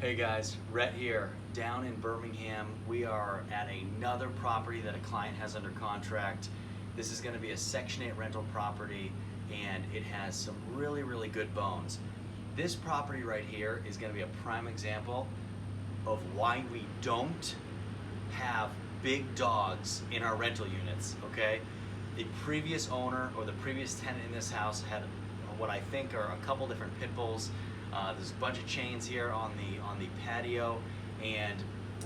Hey guys, Rhett here, down in Birmingham. We are at another property that a client has under contract. This is going to be a Section 8 rental property, and it has some really good bones. This property right here is going to be a prime example of why we don't have big dogs in our rental units, okay? The previous owner or the previous tenant in this house had what I think are a couple different pit bulls. There's a bunch of chains here on the patio, and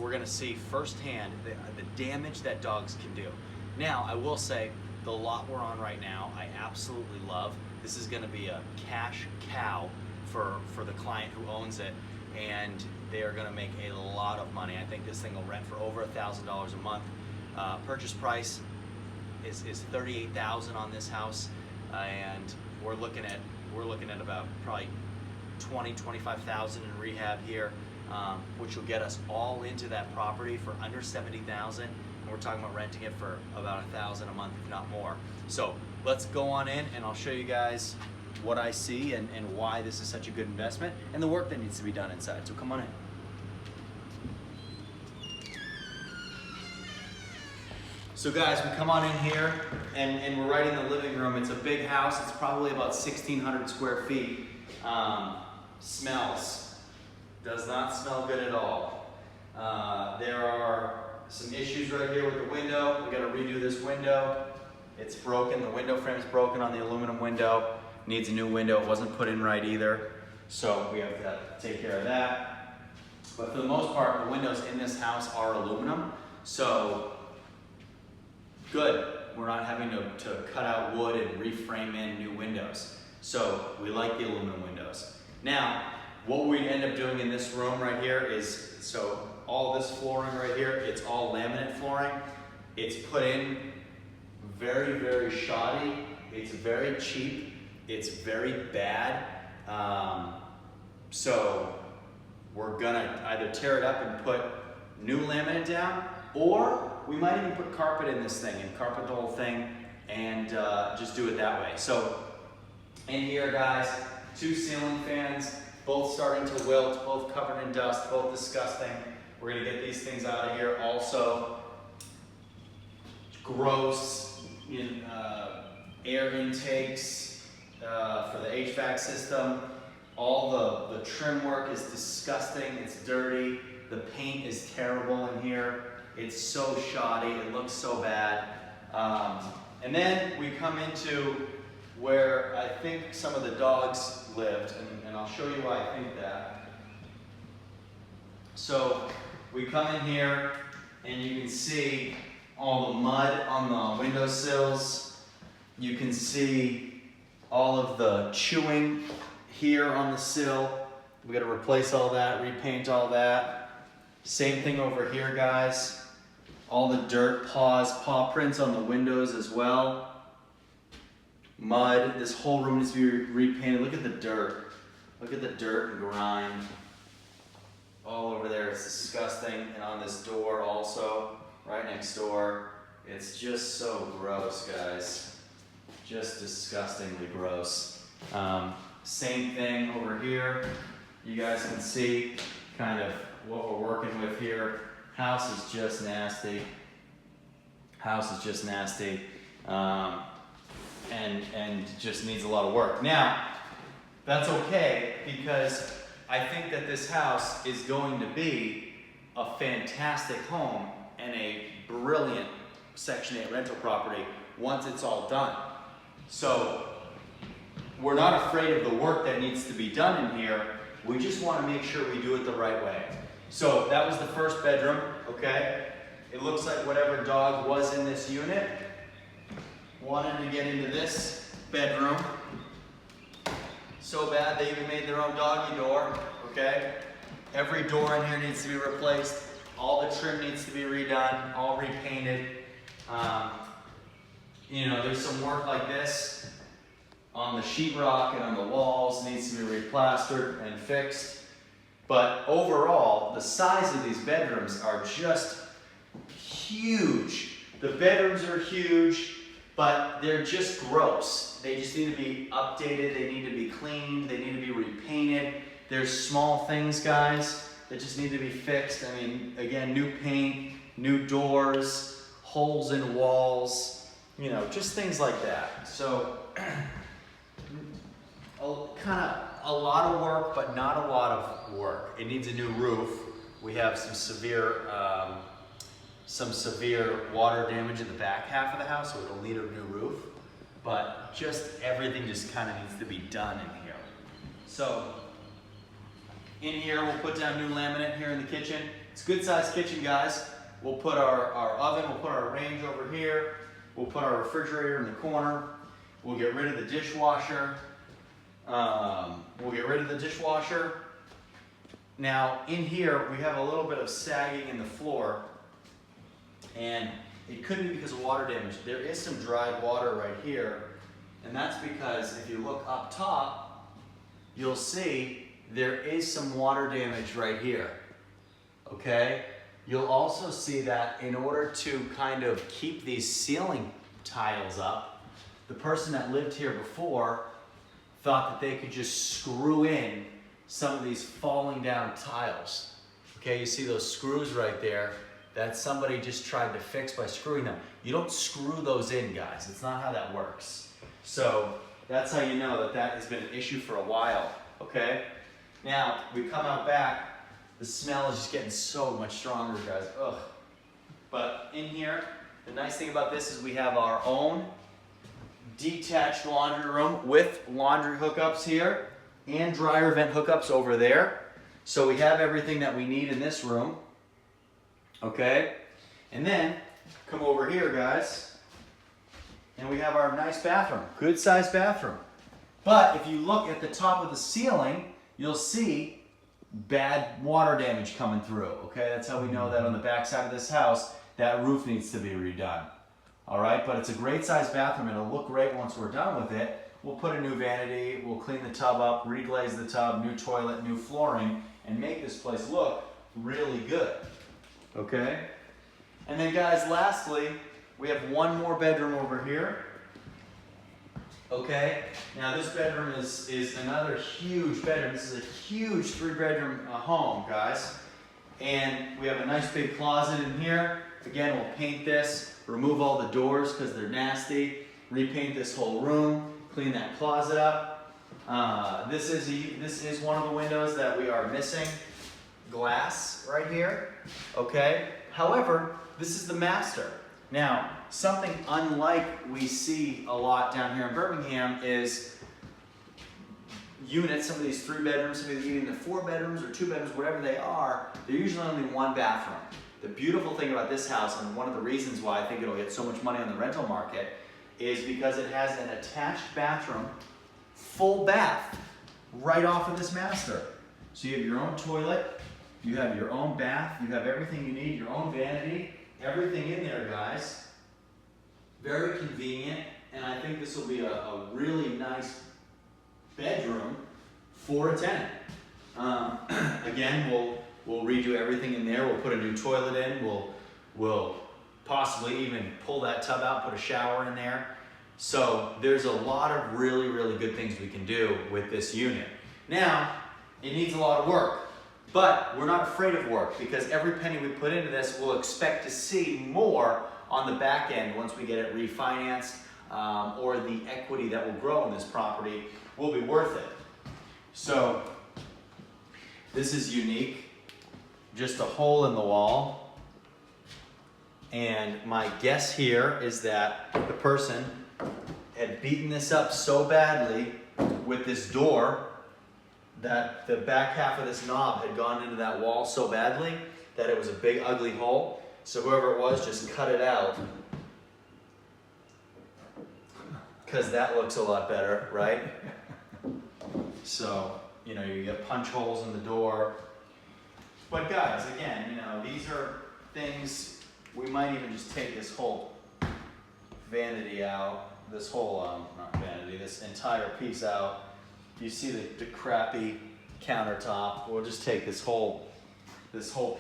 we're gonna see firsthand the damage that dogs can do. Now, I will say, the lot we're on right now, I absolutely love. This is gonna be a cash cow for the client who owns it, and they are gonna make a lot of money. I think this thing will rent for over $1,000 a month. Purchase price is $38,000 on this house, and we're looking at about probably 25,000 in rehab here, which will get us all into that property for under 70,000, and we're talking about renting it for about 1,000 a month, if not more. So let's go on in, and I'll show you guys what I see and why this is such a good investment, and the work that needs to be done inside. So come on in. So guys, we come on in here, and we're right in the living room. It's a big house. It's probably about 1,600 square feet. Smells. Does not smell good at all. There are some issues right here with the window. We got to redo this window. It's broken. The window frame is broken on the aluminum window. Needs a new window. It wasn't put in right either. So we have to take care of that. But for the most part, the windows in this house are aluminum. So good. We're not having to cut out wood and reframe in new windows. So we like the aluminum windows. Now, what we end up doing in this room right here is, so all this flooring right here, it's all laminate flooring. It's put in very shoddy. It's very cheap. It's very bad. So we're gonna either tear it up and put new laminate down, or we might even put carpet in this thing and carpet the whole thing and just do it that way. So in here, guys, 2 ceiling fans, both starting to wilt, both covered in dust, both disgusting. We're gonna get these things out of here. Also, gross air intakes for the HVAC system. All the trim work is disgusting. It's dirty. The paint is terrible in here. It's so shoddy. It looks so bad. And then we come into where I think some of the dogs lived, and I'll show you why I think that. So we come in here, and you can see all the mud on the windowsills. You can see all of the chewing here on the sill. We got to replace all that, repaint all that. Same thing over here, guys. All the dirt, paw prints on the windows as well. Mud. This whole room needs to be repainted. Look at the dirt. Look at the dirt and grime all over there. It's disgusting. And on this door also, right next door. It's just so gross, guys. Just disgustingly gross. Same thing over here. You guys can see kind of what we're working with here. House is just nasty. House is just nasty. And just needs a lot of work. Now, that's okay, because I think that this house is going to be a fantastic home and a brilliant Section 8 rental property once it's all done. So we're not afraid of the work that needs to be done in here. We just want to make sure we do it the right way. So that was the first bedroom, okay? It looks like whatever dog was in this unit wanted to get into this bedroom so bad they even made their own doggy door, okay? Every door in here needs to be replaced. All the trim needs to be redone, all repainted. You know, there's some work like this on the sheetrock and on the walls, needs to be replastered and fixed. But overall, the size of these bedrooms are just huge. The bedrooms are huge, but they're just gross. They just need to be updated, they need to be cleaned, they need to be repainted. There's small things, guys, that just need to be fixed. I mean, again, new paint, new doors, holes in walls, you know, just things like that. So, kind of a lot of work, but not a lot of work. It needs a new roof. We have some severe water damage in the back half of the house, so it'll need a new roof. But just everything just kind of needs to be done in here. So in here, we'll put down new laminate here in the kitchen. It's a good sized kitchen, guys. We'll put our oven, we'll put our range over here. We'll put our refrigerator in the corner. We'll get rid of the dishwasher. Now in here, we have a little bit of sagging in the floor, and it could be because of water damage. There is some dried water right here, and that's because if you look up top, you'll see there is some water damage right here, okay? You'll also see that in order to kind of keep these ceiling tiles up, the person that lived here before thought that they could just screw in some of these falling down tiles. Okay, you see those screws right there that somebody just tried to fix by screwing them. You don't screw those in, guys. It's not how that works. So that's how you know that that has been an issue for a while, okay? Now, we come out back, the smell is just getting so much stronger, guys. Ugh. But in here, the nice thing about this is we have our own detached laundry room with laundry hookups here and dryer vent hookups over there. So we have everything that we need in this room. Okay? And then come over here, guys, and we have our nice bathroom. Good sized bathroom. But if you look at the top of the ceiling, you'll see bad water damage coming through. Okay? That's how we know that on the back side of this house, that roof needs to be redone. Alright, but it's a great sized bathroom. It'll look great once we're done with it. We'll put a new vanity, we'll clean the tub up, reglaze the tub, new toilet, new flooring, and make this place look really good. Okay? And then guys, lastly, we have one more bedroom over here. Okay? Now this bedroom is another huge bedroom. This is a huge 3-bedroom home, guys. And we have a nice big closet in here. Again, we'll paint this, remove all the doors because they're nasty, repaint this whole room, clean that closet up. This is one of the windows that we are missing glass right here, okay? However, this is the master. Now, something unlike we see a lot down here in Birmingham is units, some of these 3 bedrooms, some of these even the 4 bedrooms or 2 bedrooms, whatever they are, they're usually only 1 bathroom. The beautiful thing about this house, and one of the reasons why I think it'll get so much money on the rental market, is because it has an attached bathroom, full bath, right off of this master. So you have your own toilet, you have your own bath, you have everything you need, your own vanity, everything in there, guys. Very convenient, and I think this will be a really nice bedroom for a tenant. Again, we'll redo everything in there. We'll put a new toilet in. We'll possibly even pull that tub out, put a shower in there. So there's a lot of really, really good things we can do with this unit. Now, it needs a lot of work, but we're not afraid of work because every penny we put into this, we'll expect to see more on the back end once we get it refinanced, or the equity that will grow in this property will be worth it. So this is unique. Just a hole in the wall. And my guess here is that the person had beaten this up so badly with this door that the back half of this knob had gone into that wall so badly that it was a big ugly hole. So whoever it was just cut it out. Because that looks a lot better, right? So, you know, you get punch holes in the door. But guys, again, you know, these are things, we might even just take this whole vanity out, this whole, not vanity, this entire piece out. You see the crappy countertop. We'll just take this whole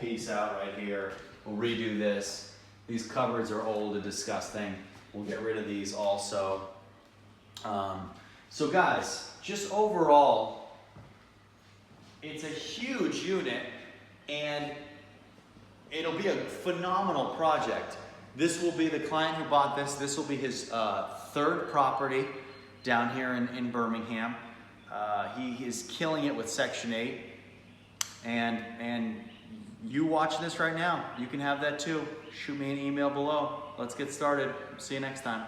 piece out right here. We'll redo this. These cupboards are old and disgusting. We'll get rid of these also. So guys, just overall, it's a huge unit and it'll be a phenomenal project. This will be the client who bought this. This will be his third property down here in Birmingham. He is killing it with Section 8. And you watching this right now, you can have that too. Shoot me an email below. Let's get started. See you next time.